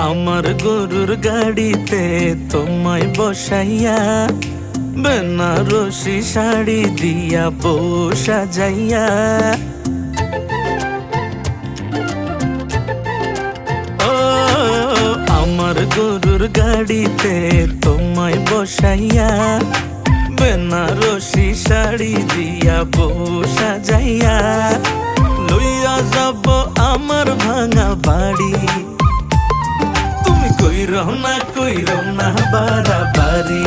আমার গরুর গাড়িতে তোমায় বসাইয়া, বেনারসি শাড়ি দিয়া বউ সাজাইয়া। ও আমার গরুর গাড়িতে তোমায় বসাইয়া, বেনারসি শাড়ি দিয়া বউ সাজাইয়া। লইয়া যাব আমার ভাঙা বাড়ি, তুমি কইরো না বাড়াবাড়ি।